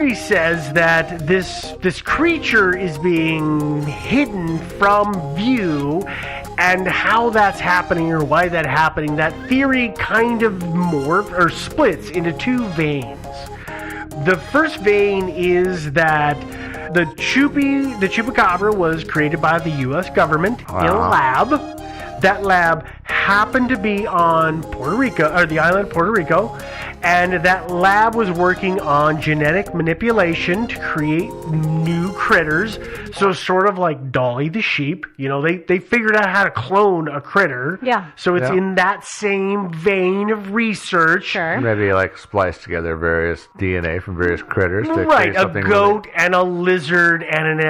He says that this creature is being hidden from view, and how that's happening or why that's happening, that theory kind of splits into two veins. The first vein is that the Chupacabra was created by the U.S. government in a lab. That lab happened to be on Puerto Rico, or the island of Puerto Rico, and that lab was working on genetic manipulation to create new critters. So sort of like Dolly the sheep, they figured out how to clone a critter. Yeah. So it's in that same vein of research. Sure. Maybe like splice together various DNA from various critters to Right, create something a goat and a lizard and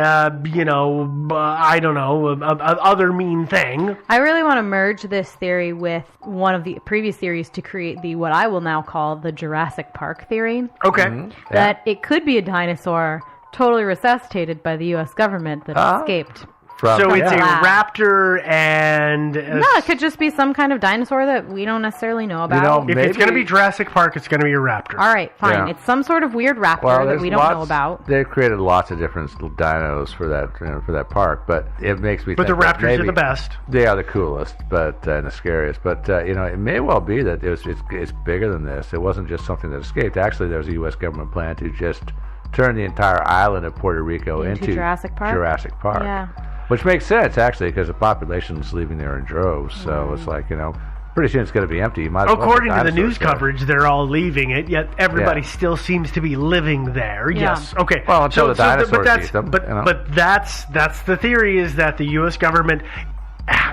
other mean thing. I really want to merge this theory with one of the previous theories to create what I will now call the Jurassic Park theory. Okay. Mm-hmm. That it could be a dinosaur totally resuscitated by the U.S. government that escaped. So it's a lab. raptor and... No, it could just be some kind of dinosaur that we don't neccerily know about. If it's going to be Jurassic Park, it's going to be a raptor. All right, fine. Yeah. It's some sort of weird raptor that we don't know about. They've created lots of different dinos for that park, but it makes me think the that raptors are the best. They are the coolest, but and the scariest. But it may well be that it's bigger than this. It wasn't just something that escaped. Actually, there was a U.S. government plan to just turn the entire island of Puerto Rico into Jurassic Park. Yeah. Which makes sense, actually, because the population's leaving there in droves. So it's like, pretty soon it's going to be empty. You might as well According to the dinosaurs news there. coverage, they're all leaving it, yet everybody still seems to be living there. Yeah. Yes. Okay. Well, until the dinosaurs eat them. But that's the theory, is that the U.S. government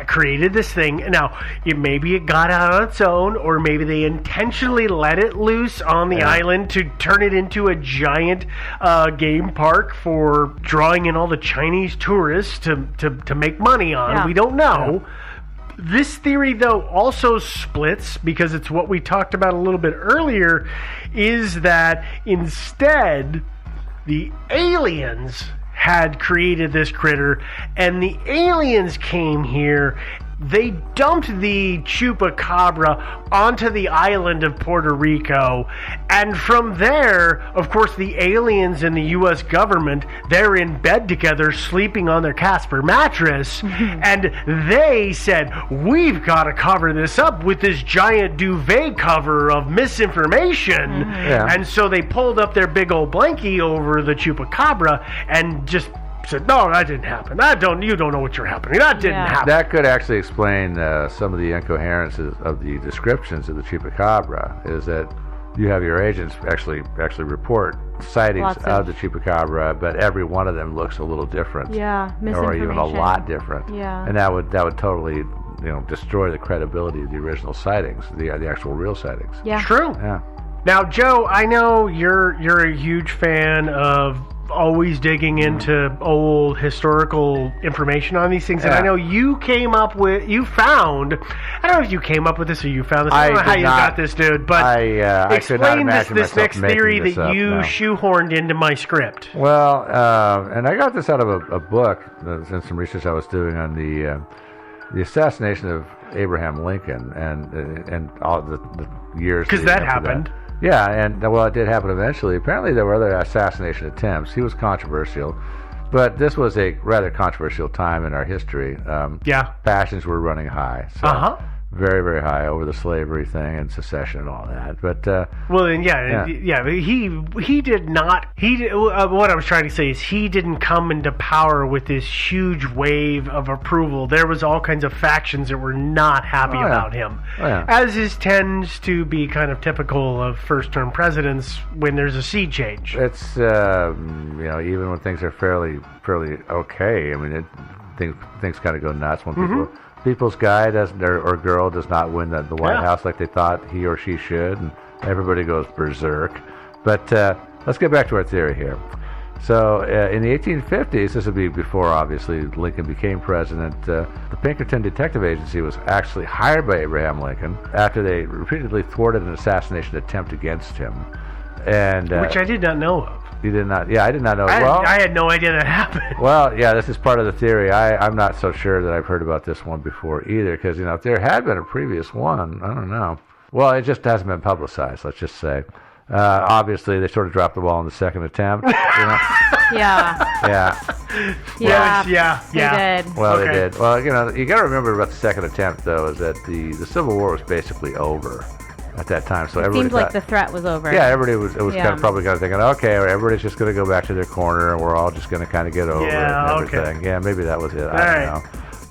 created this thing. Now, maybe it got out on its own, or maybe they intentionally let it loose on the island to turn it into a giant game park for drawing in all the Chinese tourists to make money on. Yeah. We don't know. This theory, though, also splits, because it's what we talked about a little bit earlier, is that instead the aliens had created this critter, and the aliens came here. They dumped the Chupacabra onto the island of Puerto Rico, and from there, of course, the aliens and the U.S. government, they're in bed together, sleeping on their Casper mattress, and they said, we've got to cover this up with this giant duvet cover of misinformation, and so they pulled up their big old blankie over the Chupacabra and just said, no, that didn't happen. You don't know what you're happening. That didn't happen. That could actually explain some of the incoherences of the descriptions of the Chupacabra, is that you have your agents actually report sightings of the Chupacabra, but every one of them looks a little different. Yeah, or even a lot different. Yeah. And that would totally destroy the credibility of the original sightings, the actual real sightings. Yeah. True. Yeah. Now, Joe, I know you're a huge fan of always digging into old historical information on these things, and I know you found, I don't know if you came up with this or you found this, I don't know how you got this, dude, but I could not explain imagine this myself next making theory this that up, you no. shoehorned into my script. Well, and I got this out of a book, and some research I was doing on the assassination of Abraham Lincoln and all the years. Because that happened. Yeah, and it did happen eventually. Apparently there were other assassination attempts. He was controversial, but this was a rather controversial time in our history. Passions were running high. So very, very high over the slavery thing and secession and all that. But he did not. What I was trying to say is he didn't come into power with this huge wave of approval. There was all kinds of factions that were not happy about him, as tends to be kind of typical of first-term presidents when there's a sea change. It's even when things are fairly okay. I mean, things kind of go nuts when people's guy doesn't or girl does not win the White House like they thought he or she should, and everybody goes berserk. But let's get back to our theory here. So in the 1850s, this would be before obviously Lincoln became president, the Pinkerton Detective Agency was actually hired by Abraham Lincoln after they repeatedly thwarted an assassination attempt against him, and which I did not know of. You did not? Yeah, I did not know. I had no idea that happened. Well, yeah, this is part of the theory. I'm not so sure that I've heard about this one before either, because if there had been a previous one, I don't know. Well, it just hasn't been publicized, let's just say. Obviously, they sort of dropped the ball on the second attempt. You know? Yeah. Yeah. They did. Well, they did. Well, you know, you got to remember about the second attempt, though, is that the Civil War was basically over at that time. So it seemed like the threat was over. Yeah, everybody was probably kind of thinking, okay, everybody's just going to go back to their corner, and we're all just going to kind of get over it and everything. Yeah, maybe that was it. I don't know.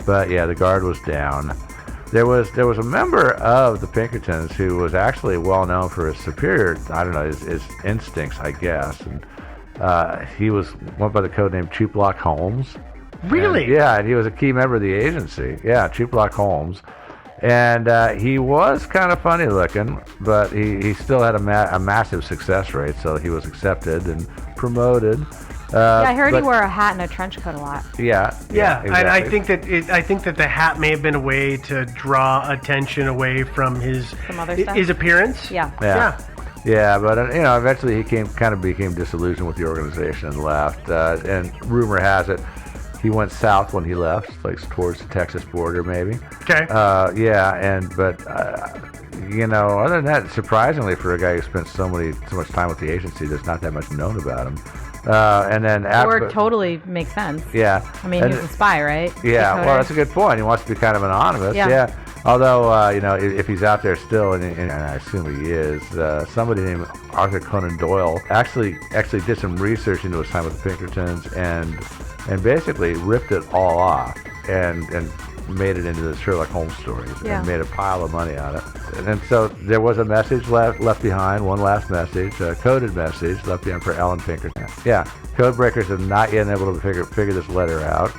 But yeah, the guard was down. There was a member of the Pinkertons who was actually well known for his superior, I don't know, his instincts, I guess. And he went by the code name Tuplock Holmes. Really? And he was a key member of the agency. Yeah, Tuplock Holmes. And he was kind of funny looking, but he still had a massive success rate, so he was accepted and promoted. I heard he wore a hat and a trench coat a lot. Yeah. Exactly. I think that the hat may have been a way to draw attention away from his appearance. Yeah. But eventually he became disillusioned with the organization and left. And rumor has it he went south when he left, like towards the Texas border, maybe. Okay. Other than that, surprisingly, for a guy who spent so much time with the agency, there's not that much known about him. And then totally makes sense. Yeah. I mean, he's a spy, right? Yeah. Well, that's a good point. He wants to be kind of anonymous. Yeah. Although, if he's out there still, and I assume he is, somebody named Arthur Conan Doyle actually did some research into his time with the Pinkertons and basically ripped it all off and made it into the Sherlock Holmes stories and made a pile of money on it. And so there was a message left behind, one last message, a coded message left behind for Alan Pinkerton. Yeah, code breakers have not yet been able to figure this letter out.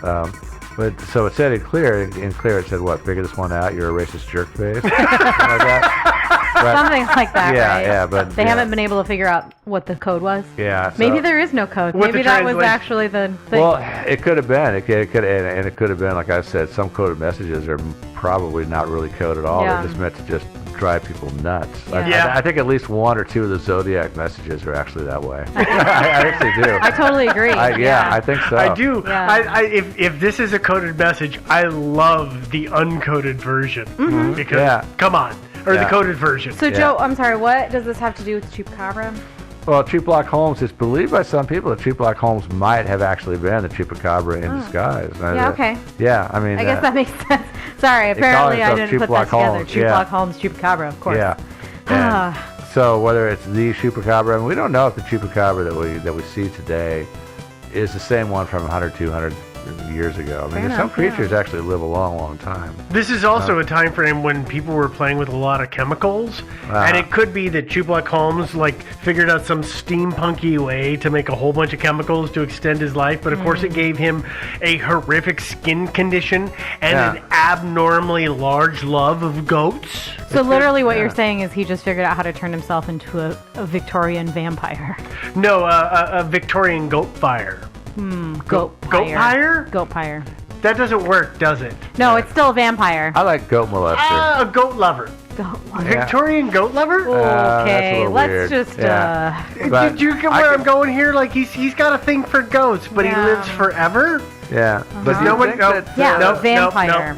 But so it said in clear it said what? Figure this one out. You're a racist jerk face. Something like that. But, something like that, right? Yeah, but they haven't been able to figure out what the code was. Yeah, maybe there is no code. Maybe that was actually the thing. Well, it could have been. It could have been, like I said, some coded messages are probably not really coded at all. Yeah. They're just meant to just drive people nuts. Yeah. I think at least one or two of the Zodiac messages are actually that way. I actually do. I totally agree. I think so. I do. Yeah. If this is a coded message, I love the uncoded version because come on. Or the coded version. So, Joe, I'm sorry, what does this have to do with Chupacabra? Well, Tuplock Holmes is believed by some people that Tuplock Holmes might have actually been the Chupacabra in disguise. Yeah, okay. Yeah, I mean... I guess that makes sense. Sorry, apparently I didn't put that together. Tuplock Holmes, Chupacabra, of course. Yeah. So whether it's the Chupacabra, and we don't know if the Chupacabra that we see today is the same one from 100, 200 years ago. I mean, some creatures actually live a long, long time. This is also a time frame when people were playing with a lot of chemicals, and it could be that Tuplock Holmes figured out some steampunky way to make a whole bunch of chemicals to extend his life, but of course it gave him a horrific skin condition and an abnormally large love of goats. So literally what you're saying is he just figured out how to turn himself into a Victorian vampire. No, a Victorian goat fire. Goat pyre? Goat pyre. That doesn't work, does it? No, it's still a vampire. I like goat molester. A goat lover. Goat lover. Victorian goat lover? Okay, let's just... Did you get where I'm going here? Like, he's got a thing for goats, but he lives forever? Yeah, but nobody. Vampire.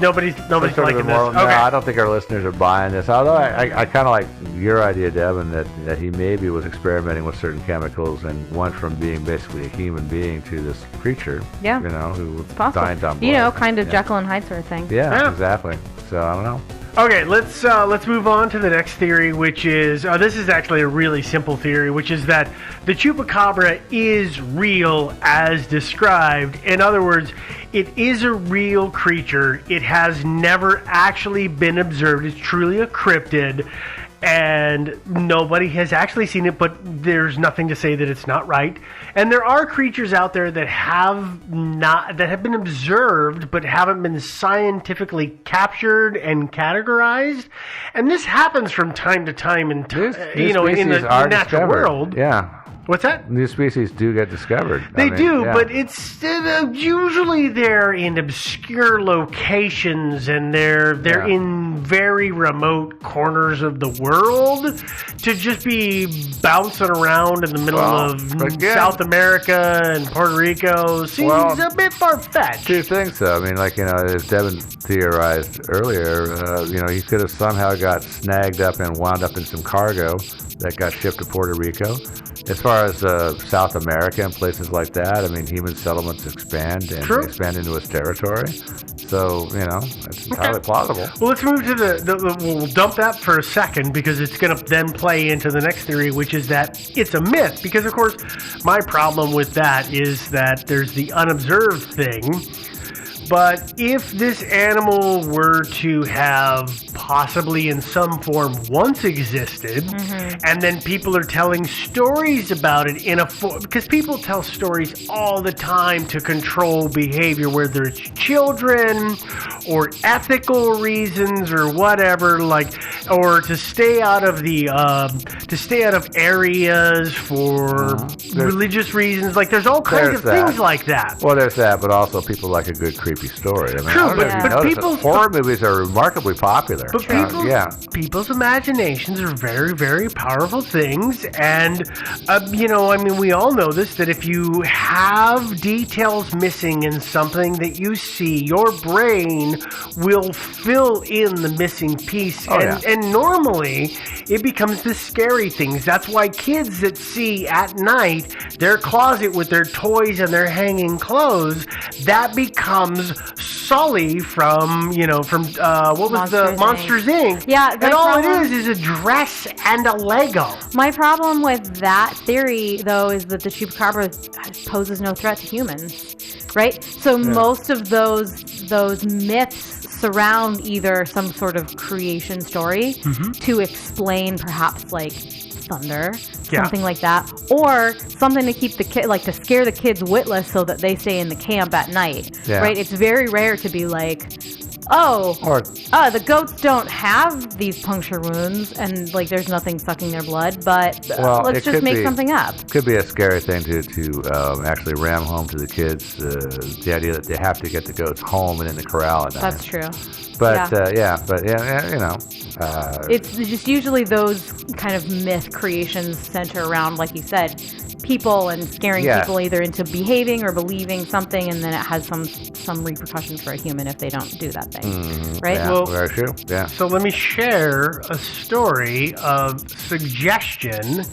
Nobody's liking this. Okay. No, I don't think our listeners are buying this. Although I kind of like your idea, Devin, that he maybe was experimenting with certain chemicals and went from being basically a human being to this creature. Yeah, who dined on blood. Kind of Jekyll and Hyde sort of thing. Yeah, exactly. So I don't know. Okay, let's move on to the next theory, which is this is actually a really simple theory, which is that the Chupacabra is real as described. In other words, it is a real creature. It has never actually been observed. It's truly a cryptid, and nobody has actually seen it, but there's nothing to say that it's not right. And there are creatures out there that have been observed but haven't been scientifically captured and categorized. And this happens from time to time in the natural world. Yeah. What's that? New species do get discovered. They do, but it's usually they're in obscure locations, and they're in very remote corners of the world. To just be bouncing around in the middle of South America and Puerto Rico seems a bit far-fetched. Two things, though. I mean, as Devin theorized earlier, he could have somehow got snagged up and wound up in some cargo that got shipped to Puerto Rico. As far as South America and places like that, I mean, human settlements expand and expand into its territory. So, it's entirely plausible. Well, let's move to we'll dump that for a second because it's going to then play into the next theory, which is that it's a myth. Because, of course, my problem with that is that there's the unobserved thing. But if this animal were to have possibly in some form once existed, and then people are telling stories about it in a form, because people tell stories all the time to control behavior, whether it's children or ethical reasons or whatever, or to stay out of areas for religious reasons. Like there's all kinds of things like that. Well, there's that, but also people like a good creepy story. I mean, true, but horror movies are remarkably popular. But people's imaginations are very, very powerful things, and we all know this, that if you have details missing in something that you see, your brain will fill in the missing piece, and normally it becomes the scary things. That's why kids that see at night their closet with their toys and their hanging clothes, that becomes Sully from what was the Monsters Inc. Yeah, and all it is a dress and a Lego. My problem with that theory, though, is that the chupacabra poses no threat to humans, right? So most of those myths surround either some sort of creation story to explain perhaps like thunder, something like that, or something to keep the kid, like to scare the kids witless so that they stay in the camp at night, right? It's very rare to be like, the goats don't have these puncture wounds and like there's nothing sucking their blood, but let's just make something up. Could be a scary thing to actually ram home to the kids the idea that they have to get the goats home and in the corral at night. That's true. But it's just usually those kind of myth creations center around, like you said, people and scaring people either into behaving or believing something, and then it has some repercussions for a human if they don't do that thing, right? Yeah, well, very true. Yeah. So let me share a story of suggestion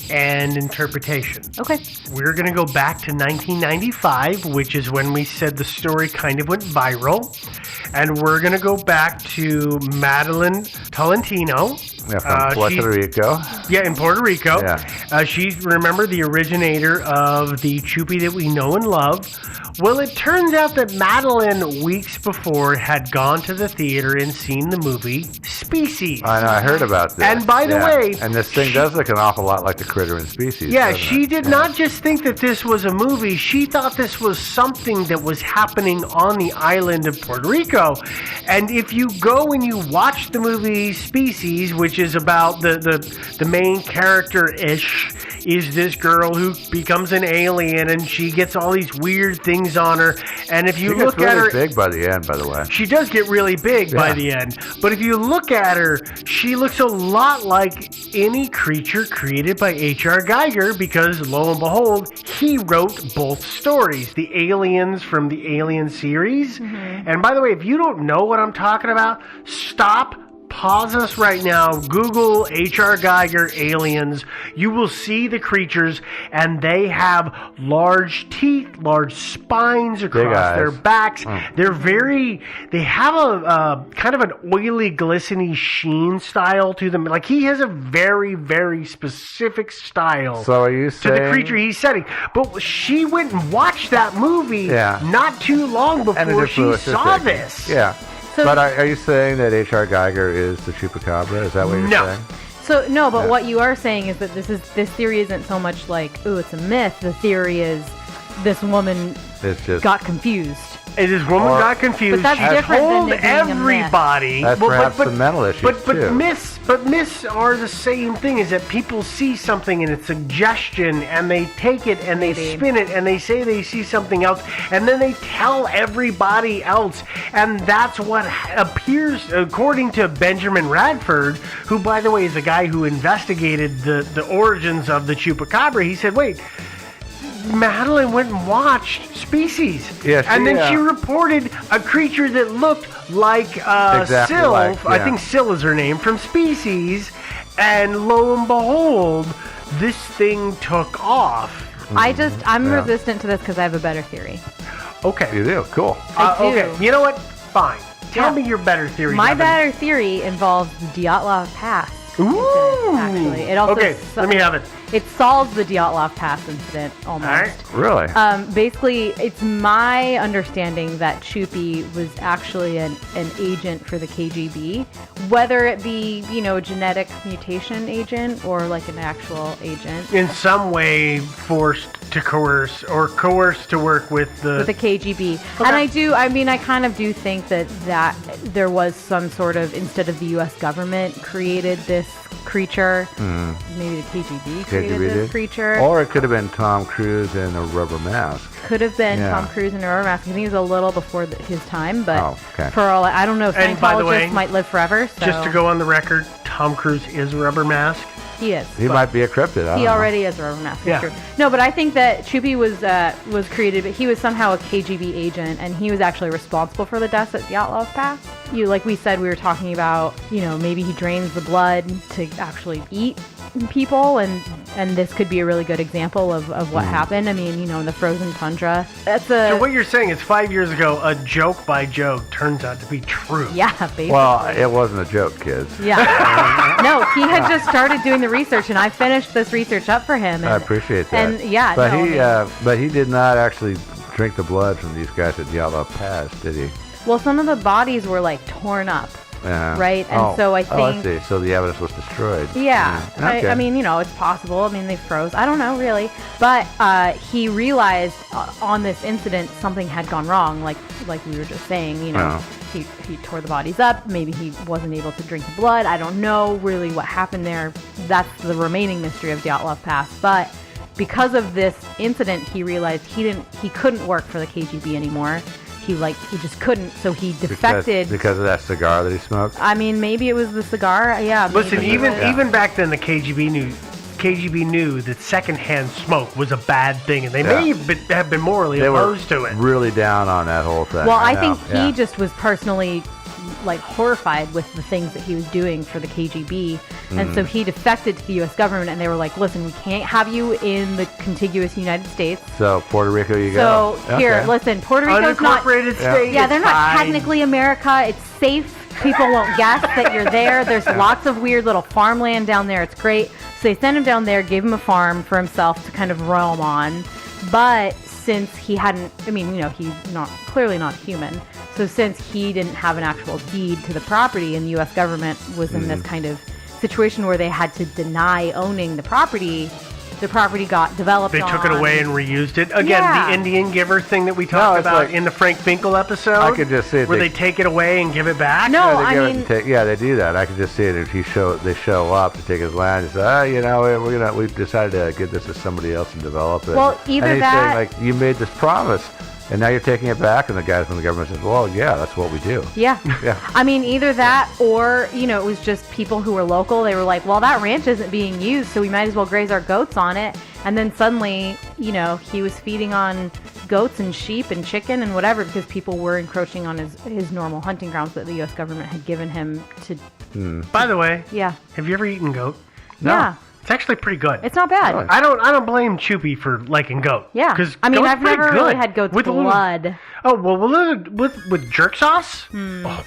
and interpretation. Okay. We're going to go back to 1995, which is when we said the story kind of went viral. And we're going to go back to Madeline Tolentino. Yeah, from Puerto Rico. Yeah, in Puerto Rico. Yeah. She's, remember, the originator of the Chuppy that we know and love. Well, it turns out that Madeline, weeks before, had gone to the theater and seen the movie Species. I know, I heard about this. And by the way... And this thing does look an awful lot like the critter in Species. Yeah, she did not just think that this was a movie. She thought this was something that was happening on the island of Puerto Rico. And if you go and you watch the movie Species, which is about the main character-ish, is this girl who becomes an alien and she gets all these weird things on her. And if you look at her... She gets really big by the end, by the way. She does get really big by the end. But if you look at her, she looks a lot like any creature created by H.R. Geiger, because lo and behold, he wrote both stories, the aliens from the Alien series. And by the way, if you don't know what I'm talking about, stop. Pause us right now. Google H.R. Geiger aliens. You will see the creatures, and they have large teeth, large spines across their backs. They have a kind of an oily, glistening sheen style to them. Like, he has a very, very specific style so are you saying, to the creature he's setting. But she went and watched that movie not too long before she saw this. Yeah. So, but are you saying that H.R. Geiger is the Chupacabra? Is that what you're saying? So no, but what you are saying is that this theory isn't so much like, ooh, it's a myth. The theory is this woman got confused. This woman got confused. But that's different than everybody. That's perhaps some mental issues too. Myths are the same thing. Is that people see something and it's suggestion, and they take it and they spin it and they say they see something else, and then they tell everybody else, and that's what appears, according to Benjamin Radford, who, by the way, is the guy who investigated the origins of the Chupacabra. He said, wait, Madeline went and watched Species. And then she reported a creature that looked like Syl. I think Syl is her name, from Species. And lo and behold, this thing took off. I'm resistant to this because I have a better theory. Okay. You do? Cool. I do. Okay. You know what? Fine. Tell me your better theory. My Devin. better theory involves the Dyatlov Pass. Ooh. Actually, it also let me have it. It solves the Dyatlov Pass incident almost. All right. Really? Basically, it's my understanding that Chupi was actually an agent for the KGB, whether it be, a genetic mutation agent or like an actual agent. In some way, forced to coerce or coerced to work with the KGB. Okay. And I kind of do think that there was some sort of, instead of the U.S. government created this creature, maybe the KGB created this creature. Or it could have been Tom Cruise in a rubber mask. Could have been Tom Cruise in a rubber mask. I think he was a little before his time, but okay. for all I don't know, And by the way, Scientologists might live forever. So. Just to go on the record, Tom Cruise is a rubber mask. He is. He might be a cryptid. He already is a rubber mask. Yeah. True. No, but I think that Chupi was created, but he was somehow a KGB agent, and he was actually responsible for the deaths at Dyatlov Pass. Like we said, we were talking about, maybe he drains the blood to actually eat people, and this could be a really good example of what happened. I mean, in the frozen tundra. So what you're saying is 5 years ago, a joke by Joe turns out to be true. Yeah, basically. Well, it wasn't a joke, kids. Yeah. No, he had just started doing the research, and I finished this research up for him. And, I appreciate that. And but he did not actually drink the blood from these guys at Dyatlov Pass, did he? Well, some of the bodies were torn up. Right? And so I think... I see. So the evidence was destroyed. Yeah. Okay. I mean, it's possible. They froze. I don't know, really. But he realized on this incident something had gone wrong, like we were just saying, he tore the bodies up. Maybe he wasn't able to drink the blood. I don't know really what happened there. That's the remaining mystery of Dyatlov Pass. But because of this incident, he realized he couldn't work for the KGB anymore. He just couldn't, so he defected. Because of that cigar that he smoked? Maybe it was the cigar, yeah. Listen, even back then, the KGB knew that secondhand smoke was a bad thing, and they may have been morally opposed to it. Really down on that whole thing. Well, I think he just was personally horrified with the things that he was doing for the KGB, and so he defected to the U.S. government, and they were like, listen, we can't have you in the contiguous United States. So Puerto Rico you go. So here, listen, Puerto Rico's not... Unincorporated state. Yeah, they're not technically America. It's safe. People won't guess that you're there. There's lots of weird little farmland down there. It's great. So they sent him down there, gave him a farm for himself to kind of roam on. But since he hadn't, he's clearly not human. So since he didn't have an actual deed to the property, and the U.S. government was in this kind of situation where they had to deny owning the property got developed. They took it away and reused it. Again, the Indian giver thing that we talked about in the Frank Finkel episode. I could just see it. Where they take it away and give it back. No, they do that. I could just see it if they show up to take his land and say, we decided to give this to somebody else and develop it. Well, either and that, saying, you made this promise. And now you're taking it back, and the guy from the government says, well, yeah, that's what we do. Yeah. Either that or, it was just people who were local. They were like, well, that ranch isn't being used, so we might as well graze our goats on it. And then suddenly, he was feeding on goats and sheep and chicken and whatever because people were encroaching on his normal hunting grounds that the U.S. government had given him to... By the way, have you ever eaten goat? No. Yeah. It's actually pretty good. It's not bad. I don't blame Chupi for liking goat. Yeah. Because I've never really had goat's blood. With jerk sauce? Oh.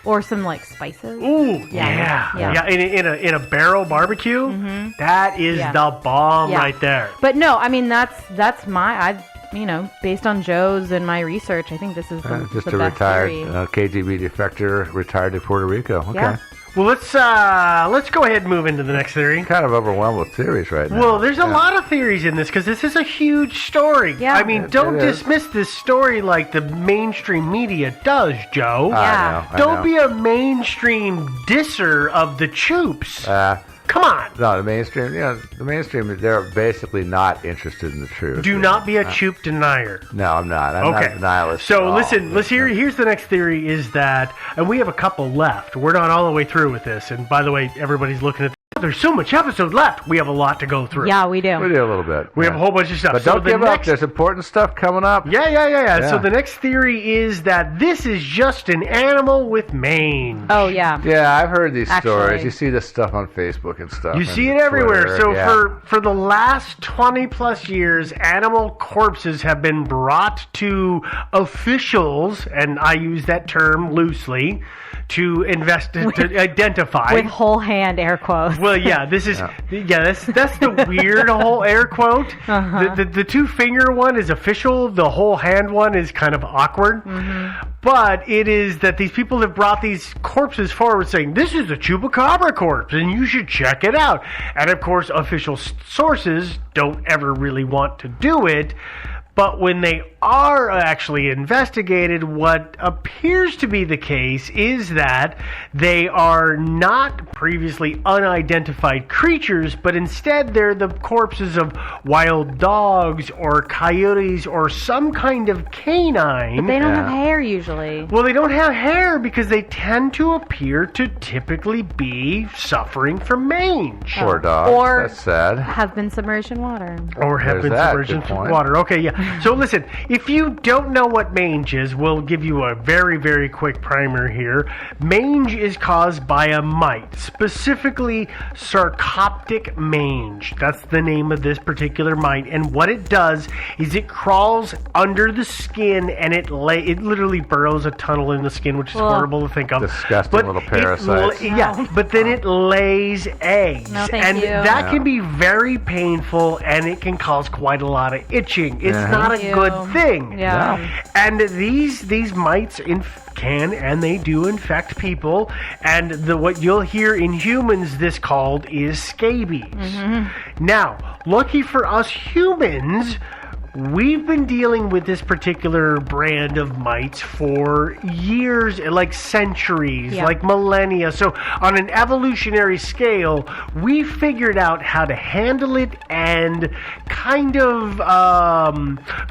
Or some spices. Ooh, yeah. In a barrel barbecue, that is the bomb right there. But no, that's my based on Joe's and my research, I think this is the just the a best retired theory. KGB defector retired to Puerto Rico. Okay. Yeah. Well, let's go ahead and move into the next theory. I'm kind of overwhelmed with theories right now. Well, there's a lot of theories in this because this is a huge story. Yeah. Don't dismiss this story like the mainstream media does, Joe. Yeah. I know. Don't be a mainstream disser of the Choops. Come on. No, the mainstream, they're basically not interested in the truth. Do not be a Choop denier. No, I'm not. I'm not a nihilist. So listen, here's the next theory is that, and we have a couple left. We're not all the way through with this. And by the way, everybody's looking at there's so much episode left. We have a lot to go through. Yeah, we do. We do a little bit. We have a whole bunch of stuff. But don't give up. There's important stuff coming up. Yeah. So the next theory is that this is just an animal with mange. Oh, yeah. Yeah, I've heard these stories. You see this stuff on Facebook and stuff. You see it everywhere. So for the last 20 plus years, animal corpses have been brought to officials, and I use that term loosely, to identify with whole hand air quotes. Well, yeah, this is that's the weird whole air quote. The two finger one is official. The whole hand one is kind of awkward. But it is that these people have brought these corpses forward saying, this is a chupacabra corpse and you should check it out. And of course, official sources don't ever really want to do it. But when they are actually investigated, what appears to be the case is that they are not previously unidentified creatures, but instead they're the corpses of wild dogs or coyotes or some kind of canine. But they don't have hair usually. Well, they don't have hair because they tend to appear to typically be suffering from mange. Poor dogs. Or that's sad. Have been submerged in water. Or have been submerged in water. Okay, yeah. So listen, if you don't know what mange is, we'll give you a very, very quick primer here. Mange is caused by a mite, specifically sarcoptic mange. That's the name of this particular mite. And what it does is it crawls under the skin and it literally burrows a tunnel in the skin, which is horrible to think of. Disgusting little parasites. But then it lays eggs. No, thank and you. that can be very painful and it can cause quite a lot of itching. It's not a good thing. Yeah. And these mites can and they do infect people, and what you'll hear in humans this called is scabies. Now, lucky for us humans, we've been dealing with this particular brand of mites for years, like centuries, like millennia. So on an evolutionary scale, we figured out how to handle it and kind of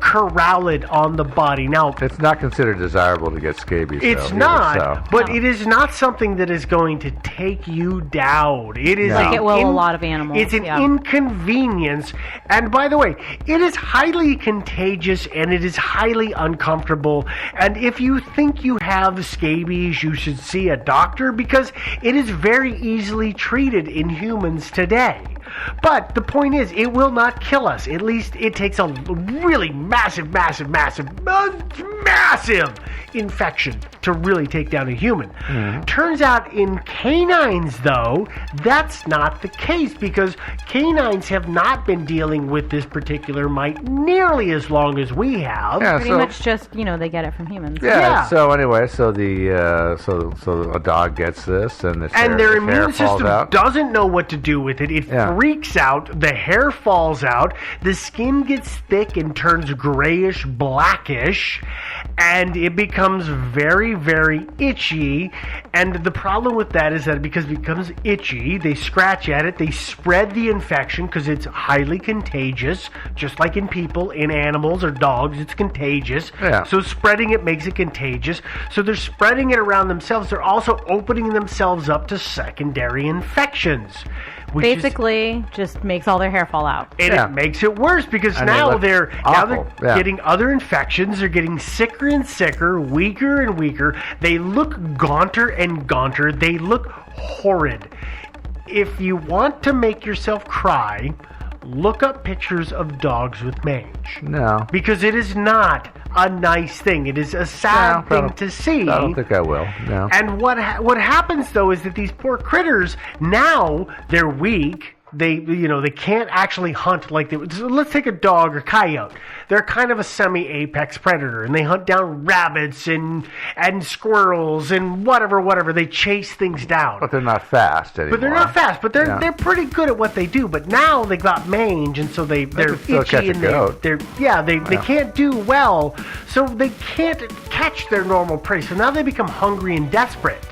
corral it on the body. Now, it's not considered desirable to get scabies. It's not, but it is not something that is going to take you down. It is like it will a lot of animals. It's an inconvenience, and by the way, it is highly contagious and it is highly uncomfortable. And if you think you have scabies, you should see a doctor because it is very easily treated in humans today. But the point is, it will not kill us. At least it takes a really massive infection to really take down a human. Turns out in canines, though, that's not the case because canines have not been dealing with this particular mite nearly as long as we have. Pretty much just, they get it from humans. Yeah. So anyway, so a dog gets this and their immune system doesn't know what to do with it. It freaks out, the hair falls out, the skin gets thick and turns grayish, blackish, and it becomes very, very itchy. And the problem with that is that because it becomes itchy, they scratch at it, they spread the infection because it's highly contagious, just like in people, in animals or dogs, it's contagious. So spreading it makes it contagious. So they're spreading it around themselves. They're also opening themselves up to secondary infections. Basically, just makes all their hair fall out. And it makes it worse because now they're getting other infections. They're getting sicker and sicker, weaker and weaker. They look gaunter and gaunter. They look horrid. If you want to make yourself cry, look up pictures of dogs with mange. No. Because it is not a nice thing. It is a sad thing to see. I don't think I will. No. And what happens though is that these poor critters, now they're weak. They can't actually hunt like they would. So let's take a dog or coyote. They're kind of a semi-apex predator, and they hunt down rabbits and squirrels and whatever. They chase things down. But they're not fast anymore. But they're pretty good at what they do. But now they got mange, and so they're itchy and they can't do well. So they can't catch their normal prey. So now they become hungry and desperate.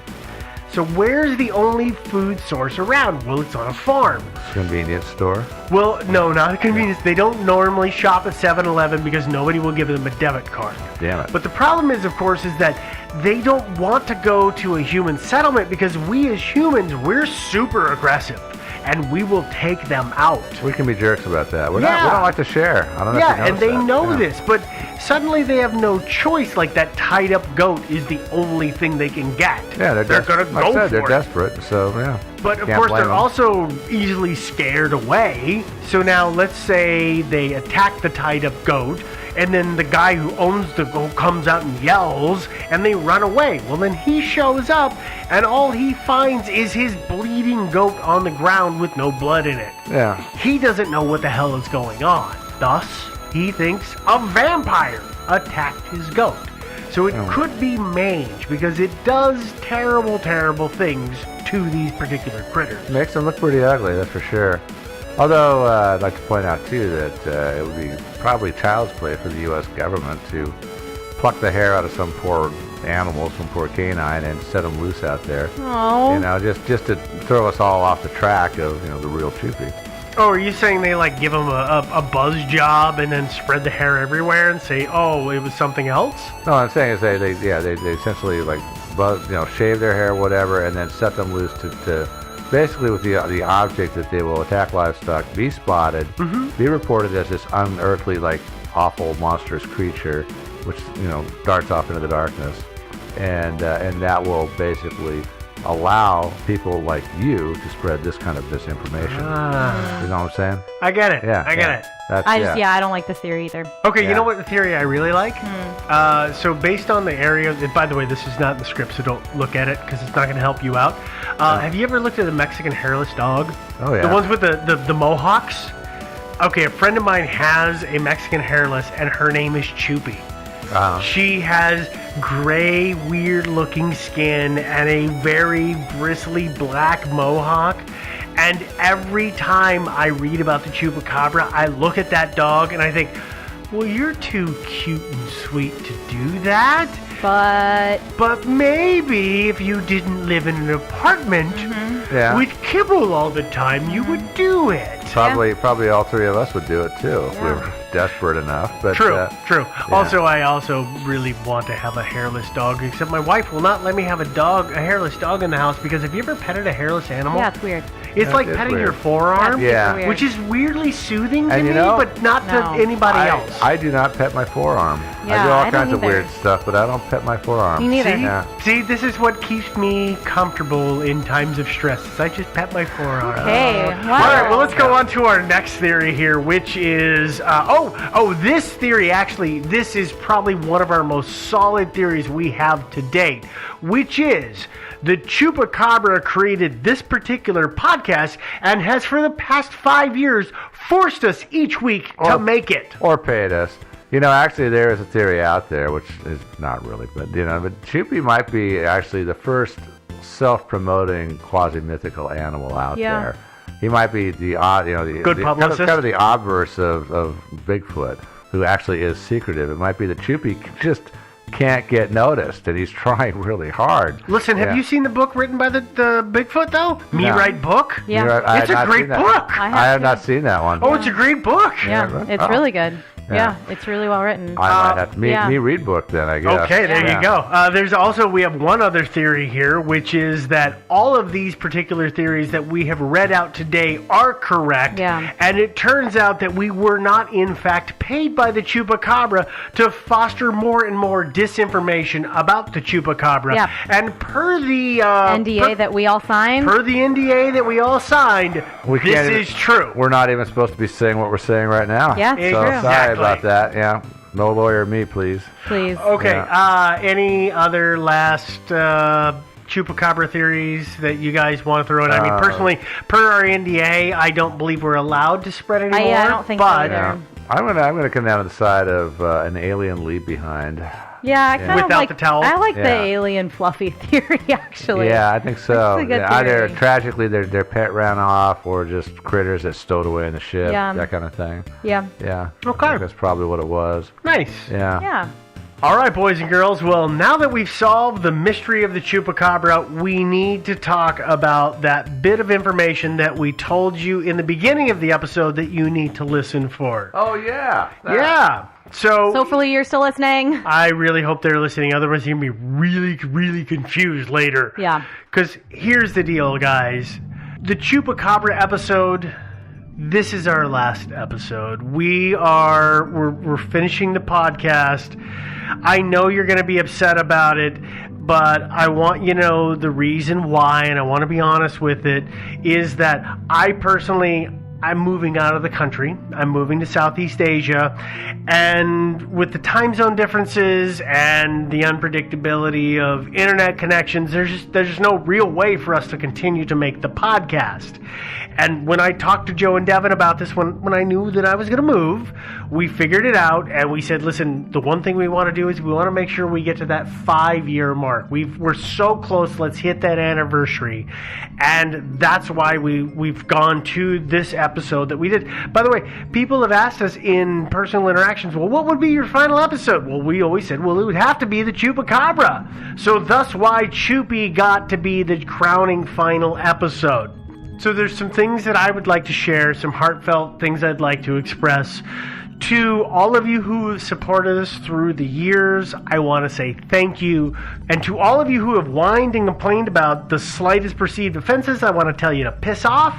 So where's the only food source around? Well, it's on a farm. Convenience store? Well, no, not a convenience. They don't normally shop at 7-Eleven because nobody will give them a debit card. Damn it. But the problem is, of course, is that they don't want to go to a human settlement because we as humans, we're super aggressive. and we will take them out. We can be jerks about that. We don't like to share. I don't know if you and they that. know this, but suddenly they have no choice. Like that tied up goat is the only thing they can get. Yeah, they're going to go for they're it. desperate, so yeah. But of course, they're also easily scared away. So now let's say they attack the tied up goat, and then the guy who owns the goat comes out and yells, and they run away. Well, then he shows up, and all he finds is his bleeding goat on the ground with no blood in it. Yeah. He doesn't know what the hell is going on. Thus, he thinks a vampire attacked his goat. So it could be mange, because it does terrible, terrible things to these particular critters. Makes them look pretty ugly, that's for sure. Although, I'd like to point out, too, that it would be probably child's play for the U.S. government to pluck the hair out of some poor animal, some poor canine, and set them loose out there. Oh. You know, just to throw us all off the track of, the real Choopy. Oh, are you saying they, give them a buzz job and then spread the hair everywhere and say, oh, it was something else? No, what I'm saying is they essentially, buzz, shave their hair, whatever, and then set them loose to basically with the object that they will attack livestock, be spotted, be reported as this unearthly, awful, monstrous creature, which, darts off into the darkness. And that will basically allow people like you to spread this kind of disinformation. You know what I'm saying? I get it. Yeah, I get it. I don't like this theory either. Okay, you know what the theory I really like? So based on the area, and by the way, this is not in the script, so don't look at it because it's not going to help you out. Have you ever looked at a Mexican hairless dog? Oh, yeah. The ones with the mohawks? Okay, a friend of mine has a Mexican hairless, and her name is Choopy. She has gray, weird-looking skin and a very bristly black mohawk. And every time I read about the Chupacabra, I look at that dog and I think, well, you're too cute and sweet to do that. But maybe if you didn't live in an apartment with kibble all the time, you would do it. Probably all three of us would do it too if we were desperate enough. But True. Yeah. Also, I also really want to have a hairless dog, except my wife will not let me have a hairless dog in the house, because have you ever petted a hairless animal? Yeah, it's weird. It's like petting your forearm, Yeah. which is weirdly soothing to And me, but not to anybody else. I do not pet my forearm. Yeah, I do all I kinds don't of weird stuff, but I don't pet my forearm. Me neither. See, this is what keeps me comfortable in times of stress. Is I just pet my forearm. Okay. All right, well, let's go on to our next theory here, which is this theory, actually, this is probably one of our most solid theories we have to date, which is the Chupacabra created this particular podcast and has for the past 5 years forced us each week to make it. Or paid us. Actually, there is a theory out there, which is not really, but Choopy might be actually the first self-promoting quasi-mythical animal out there. He might be the publicist, kind of the obverse of Bigfoot, who actually is secretive. It might be that Choopy just can't get noticed, and he's trying really hard. Listen, have you seen the book written by the Bigfoot, though? Me Write Book? Yeah. It's a great book. I have not seen that one. Oh, it's a great book. Yeah, it's really good. Yeah, it's really well written. I might have me read book then, I guess. Okay, there you go. We have one other theory here, which is that all of these particular theories that we have read out today are correct. Yeah. And it turns out that we were not, in fact, paid by the Chupacabra to foster more and more disinformation about the Chupacabra. Yeah. And per the NDA that we all signed. Per the NDA that we all signed, this is true. We're not even supposed to be saying what we're saying right now. Yeah, it's so true. Sorry about that. Yeah. No lawyer me, please. Please. Okay. Any other last Chupacabra theories that you guys want to throw in? I mean, personally, per our NDA, I don't believe we're allowed to spread any more. I don't think so either. I'm gonna come down to the side of an alien leave behind. Yeah, I kind of like the towel. I like the alien fluffy theory, actually. Yeah, I think so. That's a good Either theory. tragically their pet ran off, or just critters that stowed away in the ship, that kind of thing. Yeah. Yeah. Okay. I think that's probably what it was. Nice. Yeah. Yeah. All right, boys and girls. Well, now that we've solved the mystery of the Chupacabra, we need to talk about that bit of information that we told you in the beginning of the episode that you need to listen for. Oh, yeah. Yeah. So hopefully you're still listening. I really hope they're listening. Otherwise, you're going to be really, really confused later. Yeah. Because here's the deal, guys. The Chupacabra episode, this is our last episode. We're finishing the podcast. I know you're going to be upset about it, but I want you to know the reason why, and I want to be honest with it, is that I'm moving out of the country. I'm moving to Southeast Asia, and with the time zone differences and the unpredictability of internet connections, there's just no real way for us to continue to make the podcast. And when I talked to Joe and Devin about this, when I knew that I was going to move, we figured it out, and we said, listen, the one thing we want to do is we want to make sure we get to that 5-year mark. We're so close. Let's hit that anniversary. And that's why we've gone to this episode that we did. By the way, people have asked us in personal interactions, well, what would be your final episode? Well, we always said, well, it would have to be the Chupacabra. So thus why Chupi got to be the crowning final episode. So there's some things that I would like to share, some heartfelt things I'd like to express. To all of you who have supported us through the years, I want to say thank you. And to all of you who have whined and complained about the slightest perceived offenses, I want to tell you to piss off.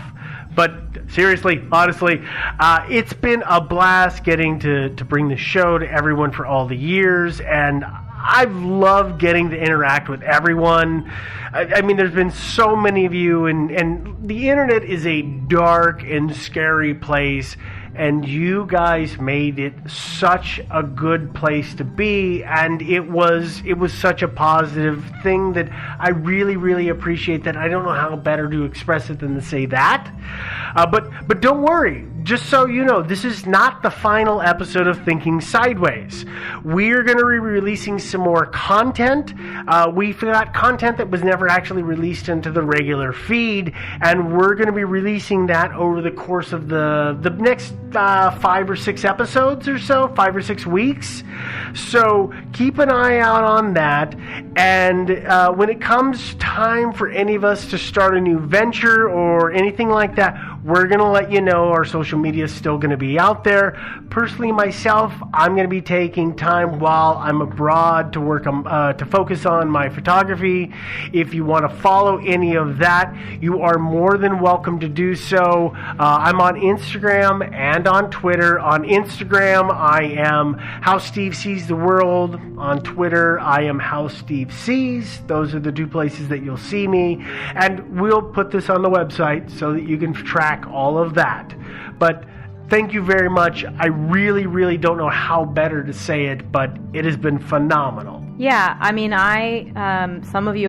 But seriously, honestly, it's been a blast getting to bring the show to everyone for all the years, and I've loved getting to interact with everyone. I mean, there's been so many of you, and the internet is a dark and scary place, and you guys made it such a good place to be, and it was such a positive thing that I really, really appreciate that. I don't know how better to express it than to say that. But don't worry. Just so you know, this is not the final episode of Thinking Sideways. We're going to be releasing some more content. We've got content that was never actually released into the regular feed, and we're going to be releasing that over the course of the next 5 or 6 episodes or so, 5 or 6 weeks. So keep an eye out on that. And when it comes time for any of us to start a new venture or anything like that, we're going to let you know. Our social media is still going to be out there. Personally, myself, I'm going to be taking time while I'm abroad to work to focus on my photography. If you want to follow any of that, you are more than welcome to do so. I'm on Instagram and on Twitter. On Instagram, I am How Steve Sees the World. On Twitter, I am How Steve Sees. Those are the 2 places that you'll see me. And we'll put this on the website so that you can track all of that. But thank you very much. I really, really don't know how better to say it, but it has been phenomenal. Yeah, I mean, some of you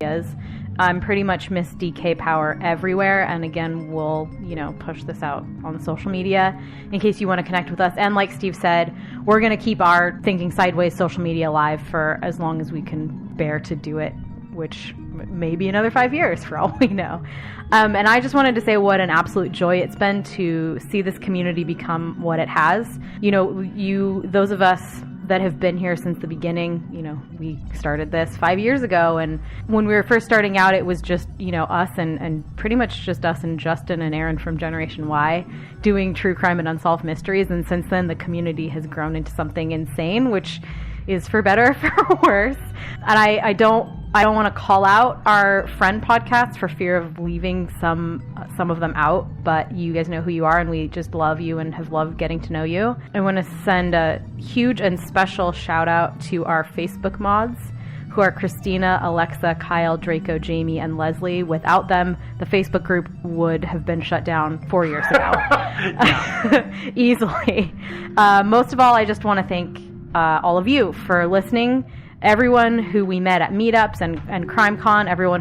I'm pretty much Miss DK Power everywhere, and again, we'll, push this out on social media in case you want to connect with us. And like Steve said, we're going to keep our Thinking Sideways social media live for as long as we can bear to do it, which may be another 5 years for all we know. And I just wanted to say what an absolute joy it's been to see this community become what it has. Those of us that have been here since the beginning, we started this 5 years ago, and when we were first starting out, it was just, us and pretty much just us and Justin and Aaron from Generation Y doing true crime and unsolved mysteries. And since then, the community has grown into something insane, which is for better or for worse. And I don't want to call out our friend podcasts for fear of leaving some of them out, but you guys know who you are, and we just love you and have loved getting to know you. I want to send a huge and special shout out to our Facebook mods, who are Christina, Alexa, Kyle, Draco, Jamie, and Leslie. Without them, the Facebook group would have been shut down 4 years ago. Easily. Most of all, I just want to thank all of you for listening, everyone who we met at meetups and CrimeCon, everyone